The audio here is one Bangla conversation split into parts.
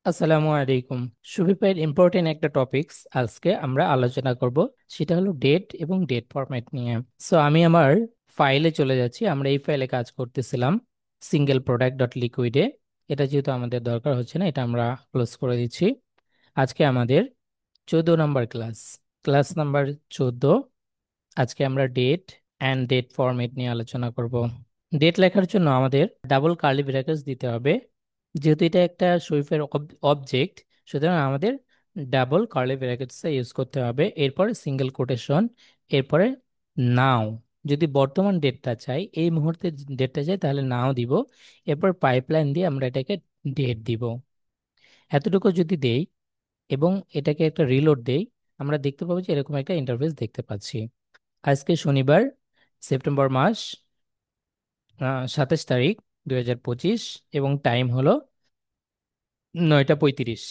আসসালামু আলাইকুম। সুবিপাইয়ের ইম্পর্টেন্ট একটা টপিকস আজকে আমরা আলোচনা করব, সেটা হলো ডেট এবং ডেট ফরম্যাট নিয়ে। সো আমি আমার ফাইলে চলে যাচ্ছি। আমরা এই ফাইলে কাজ করতেছিলাম সিঙ্গেল প্রোডাক্ট ডট লিকুইডে। এটা যেহেতু আমাদের দরকার হচ্ছে না, এটা আমরা ক্লোজ করে দিচ্ছি। আজকে আমাদের 14 নম্বর ক্লাস, ক্লাস নাম্বার 14। আজকে আমরা ডেট অ্যান্ড ডেট ফরম্যাট নিয়ে আলোচনা করব। ডেট লেখার জন্য আমাদের ডাবল কার্লি ব্র্যাকেটস দিতে হবে। যেহেতু এটা একটা সুইফের অবজেক্ট, সুতরাং আমাদের ডাবল কার্লি ব্র্যাকেটস ইউজ করতে হবে। এরপরে সিঙ্গেল কোটেশন, এরপরে নাও। যদি বর্তমান ডেটটা চাই, এই মুহূর্তে ডেটটা চাই, তাহলে নাও দিব। এরপর পাইপলাইন দিয়ে আমরা এটাকে ডেট দিব। এতটুকু যদি দেই এবং এটাকে একটা রিলোড দেই, আমরা দেখতে পাবো যে এরকম একটা ইন্টারফেস দেখতে পাচ্ছি। আজকে শনিবার, সেপ্টেম্বর মাস, 27 তারিখ 2025, এবং টাইম হলো 9টা 35।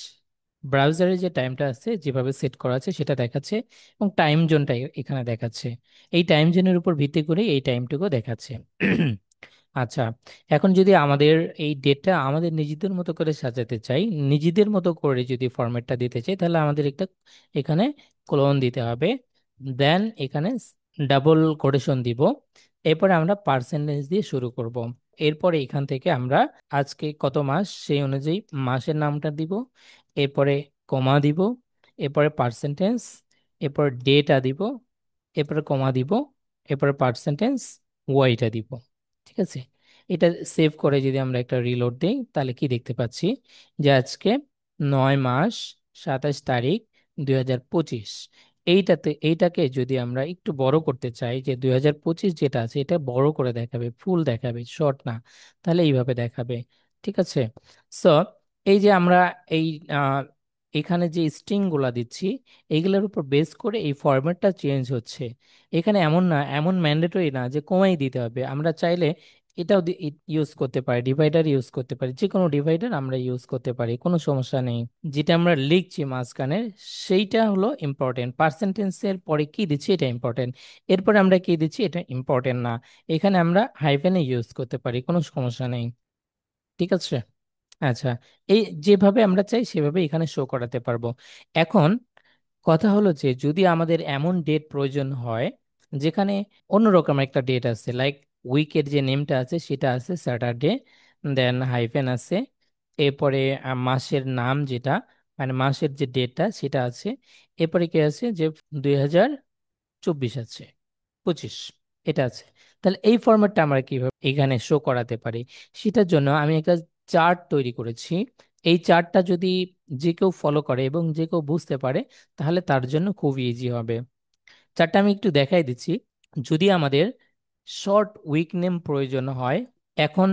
ব্রাউজারে যে টাইমটা আছে, যেভাবে সেট করা আছে সেটা দেখাচ্ছে, এবং টাইম জোনটা এখানে দেখাচ্ছে। এই টাইম জোনের উপর ভিত্তি করে এই টাইমটুকু দেখাচ্ছে। আচ্ছা, এখন যদি আমাদের এই ডেটটা আমাদের নিজেদের মতো করে সাজাতে চাই, নিজেদের মতো করে যদি ফরম্যাটটা দিতে চাই, তাহলে আমাদের একটা এখানে ক্লোন দিতে হবে। দেন এখানে ডাবল কোটেশন দিব। এরপরে আমরা পার্সেন্টেজ দিয়ে শুরু করব। এরপরে এখান থেকে আমরা আজকে কত মাস সেই অনুযায়ী মাসের নামটা দিব। এরপরে কমা দিব। এরপরে পার্সেন্টেজ। এরপর ডেটা দিব। এরপরে কমা দিব। এরপরে পার্সেন্টেজ ওয়াইটা দিব। ঠিক আছে। এটা সেভ করে যদি আমরা একটা রিলোড দিই, তাহলে কি দেখতে পাচ্ছি যে আজকে 9 মাস 27 তারিখ 2025। এইটাকে যদি আমরা একটু বড় করতে চাই, যে 2025 যেটা আছে এটা বড় করে দেখাবে, ফুল দেখাবে, শর্ট না, তাহলে এইভাবে দেখাবে। ঠিক আছে। সো এই যে আমরা এই আহ, এখানে যে স্ট্রিং গুলা দিচ্ছি, এইগুলোর উপর বেস করে এই ফরম্যাটটা চেঞ্জ হচ্ছে। এখানে এমন না, এমন ম্যান্ডেটরি না যে কমাই দিতে হবে। আমরা চাইলে এটাও ইউজ করতে পারি, ডিভাইডার ইউজ করতে পারি, যে কোনো ডিভাইডার আমরা ইউজ করতে পারি, কোনো সমস্যা নেই। যেটা আমরা লিখছি মাঝখানে, সেইটা হলো ইম্পর্টেন্ট। পার্সেন্টেন্সের পরে কি দিচ্ছি এটা ইম্পর্টেন্ট, এরপরে আমরা কি দিচ্ছি এটা ইম্পর্টেন্ট না। এখানে আমরা হাইফেনে ইউজ করতে পারি, কোনো সমস্যা নেই। ঠিক আছে। আচ্ছা, এই যেভাবে আমরা চাই সেভাবে এখানে শো করাতে পারবো। এখন কথা হলো যে যদি আমাদের এমন ডেট প্রয়োজন হয় যেখানে অন্যরকম একটা ডেট আছে, লাইক উইকের যে নেমটা আছে সেটা আছে স্যাটারডে, দেন হাইফেন আছে, এরপরে মাসের নাম যেটা, মানে মাসের যে ডেটটা সেটা আছে, এরপরে কি আছে যে 2024 আছে, 25, এটা আছে। তাহলে এই ফরম্যাটটা আমরা কিভাবে এখানে শো করাতে পারি, সেটার জন্য আমি একটা চার্ট তৈরি করেছি। এই চার্টটা যদি যে কেউ ফলো করে এবং যে কেউ বুঝতে পারে, তাহলে তার জন্য খুব ইজি হবে। চার্টটা আমি একটু দেখাই দিচ্ছি। যদি আমাদের শর্ট উইক নেম প্রয়োজন হয়, এখন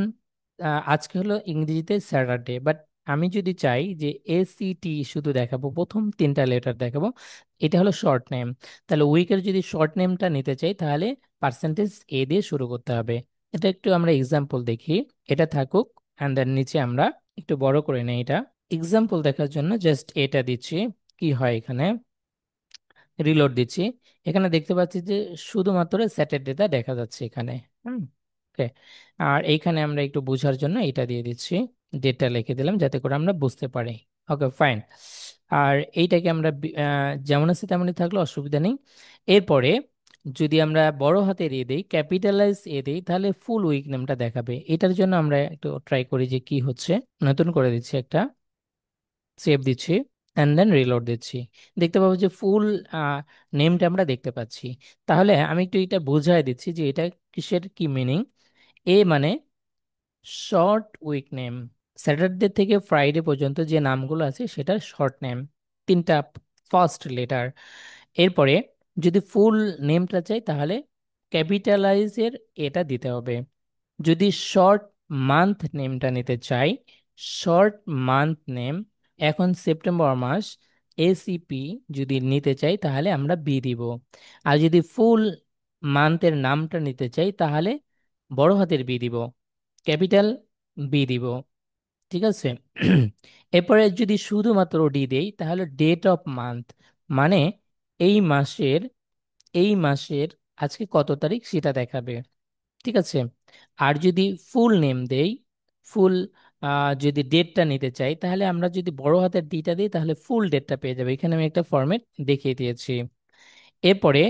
আজকে হলো ইংরেজিতে স্যাটারডে, বাট আমি যদি চাই যে ACT শুধু দেখাবো, প্রথম 3টা লেটার দেখাবো, এটা হলো শর্ট নেম। তাহলে উইকের যদি শর্ট নেমটা নিতে চাই, তাহলে পার্সেন্টেজ দিয়ে শুরু করতে হবে। এটা একটু আমরা এক্সাম্পল দেখি। এটা থাকুক, অ্যান্ড দেন নিচে আমরা একটু বড় করে নেই। এটা এক্সাম্পল দেখার জন্য জাস্ট এটা দিচ্ছি। কি হয় এখানে, রিলোড দিচ্ছি। এখানে দেখতে পাচ্ছি যে শুধুমাত্র স্যাটারডেটা দেখা যাচ্ছে এখানে। হুম। ওকে। আর এইখানে আমরা একটু বোঝার জন্য এটা দিয়ে দিচ্ছি, ডেটটা লিখে দিলাম যাতে করে আমরা বুঝতে পারি। ওকে, ফাইন। আর এইটাকে আমরা যেমন আছে তেমনই থাকলে অসুবিধা নেই। এরপরে যদি আমরা বড় হাতের দিই, ক্যাপিটালাইজ দিই, তাহলে ফুল উইক নেমটা দেখাবে। এটার জন্য আমরা একটু ট্রাই করি যে কি হচ্ছে। নতুন করে দিচ্ছি একটা, সেভ দিচ্ছি, অ্যান্ড দেন রিলোড দিচ্ছি। দেখতে পাবো যে ফুল নেমটা আমরা দেখতে পাচ্ছি। তাহলে আমি একটু এটা বোঝাই দিচ্ছি যে এটা কিসের কি মিনিং। মানে শর্ট উইক নেম, স্যাটারডে থেকে ফ্রাইডে পর্যন্ত যে নামগুলো আছে সেটা শর্ট নেম, 3টা ফার্স্ট লেটার। এরপরে যদি ফুল নেমটা চাই, তাহলে ক্যাপিটালাইজের এটা দিতে হবে। যদি শর্ট মান্থ নেমটা নিতে চাই, শর্ট মান্থ নেম, এখন সেপ্টেম্বর মাস, ACP যদি নিতে চাই তাহলে আমরা বি দিব। আর যদি ফুল মান্থের নামটা নিতে চাই, তাহলে বড় হাতের বি দিব, ক্যাপিটাল বি দিব। ঠিক আছে। এরপরে যদি শুধুমাত্র ডি দেই, তাহলে ডেট অফ মান্থ, মানে এই মাসের, এই মাসের আজকে কত তারিখ সেটা দেখাবে। ঠিক আছে। আর যদি ফুল নেম দেই, ফুল যদি ডেটটা নিতে চাই, তাহলে আমরা যদি বড় হাতের ডিটা দিই তাহলে ফুল ডেটটা পেয়ে যাবে। এখানে আমি একটা ফরম্যাট দেখিয়ে দিয়েছি। এরপরে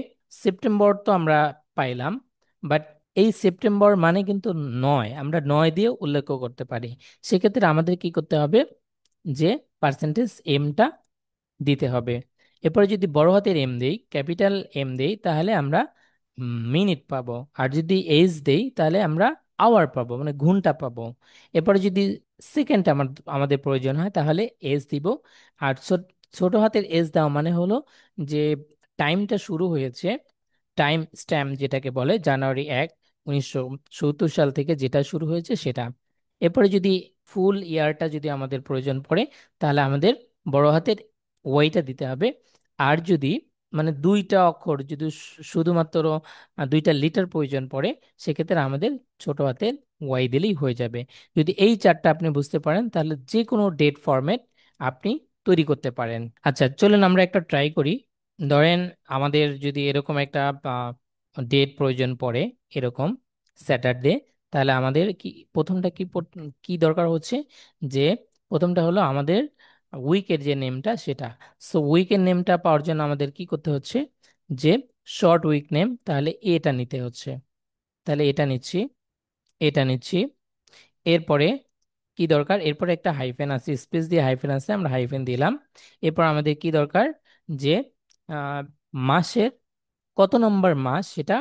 সেপ্টেম্বর তো আমরা পাইলাম, বাট এই সেপ্টেম্বর মানে কিন্তু নয়, আমরা নয় দিয়ে উল্লেখ করতে পারি। সেক্ষেত্রে আমাদের কি করতে হবে, যে পার্সেন্টেজ এমটা দিতে হবে। এরপরে যদি বড় হাতের এম দেই, ক্যাপিটাল এম দেই, তাহলে আমরা মিনিট পাবো। আর যদি এইচ দেই তাহলে আমরা আওয়ার পাবো, মানে ঘন্টা পাবো। এরপরে যদি সেকেন্ড আমাদের প্রয়োজন হয় তাহলে এস দিব। আর ছোট হাতের এস দেওয়া মানে হলো যে টাইমটা শুরু হয়েছে, টাইম স্ট্যাম্প যেটাকে বলে, জানুয়ারি 1, 1970 সাল থেকে যেটা শুরু হয়েছে সেটা। এরপরে যদি ফুল ইয়ারটা যদি আমাদের প্রয়োজন পড়ে, তাহলে আমাদের বড় হাতের ওয়াইটা দিতে হবে। আর যদি মানে দুইটা অক্ষর যদি শুধুমাত্র দুইটা লিটার প্রয়োজন পড়ে, সেক্ষেত্রে আমাদের ছোট হাতের ওয়াই দিলেই হয়ে যাবে। যদি এই চারটা আপনি বুঝতে পারেন তাহলে যে কোনো ডেট ফরম্যাট আপনি তৈরি করতে পারেন। আচ্ছা, চলুন আমরা একটা ট্রাই করি। ধরেন আমাদের যদি এরকম একটা ডেট প্রয়োজন পড়ে, এরকম স্যাটারডে, তাহলে আমাদের কি প্রথমটা কি দরকার হচ্ছে, যে প্রথমটা হলো আমাদের উইকের যে নেমটা সেটা। সো উইকের নেমটা পাওয়ার জন্য আমাদের কি করতে হচ্ছে, যে শর্ট উইক নেম, তাহলে এটা নিতে হচ্ছে। তাহলে এটা নিচ্ছি, এটা নিচ্ছি। এরপরে কি দরকার, এরপরে একটা হাইফেন আছে, স্পেস দিয়ে হাইফেন আছে, আমরা হাইফেন দিলাম। এরপর আমাদের কি দরকার, যে আহ, মাসের কত নম্বর মাস সেটা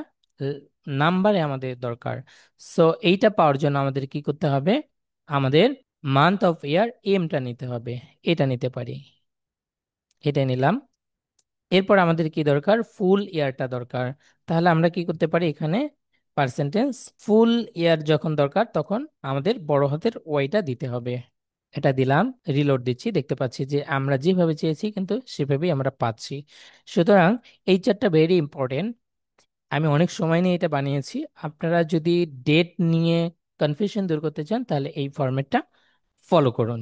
নাম্বারে আমাদের দরকার। সো এইটা পাওয়ার জন্য আমাদের কি করতে হবে, আমাদের মান্থ অফ ইয়ার এমটা নিতে হবে। এটা নিতে পারি, এটা নিলাম। এরপর আমাদের কি দরকার, ফুল ইয়ারটা দরকার। তাহলে আমরা কি করতে পারি, এখানে পার্সেন্টেজ ফুল ইয়ার যখন দরকার তখন আমাদের বড় হাতের ওয়াইটা দিতে হবে। এটা দিলাম, রিলোড দিচ্ছি, দেখতে পাচ্ছি যে আমরা যেভাবে চেয়েছি কিন্তু সেভাবেই আমরা পাচ্ছি। সুতরাং এই চারটা ভেরি ইম্পর্টেন্ট। আমি অনেক সময় নিয়ে এটা বানিয়েছি। আপনারা যদি ডেট নিয়ে কনফিউশন দূর করতে চান তাহলে এই ফরম্যাটটা ফলো করুন।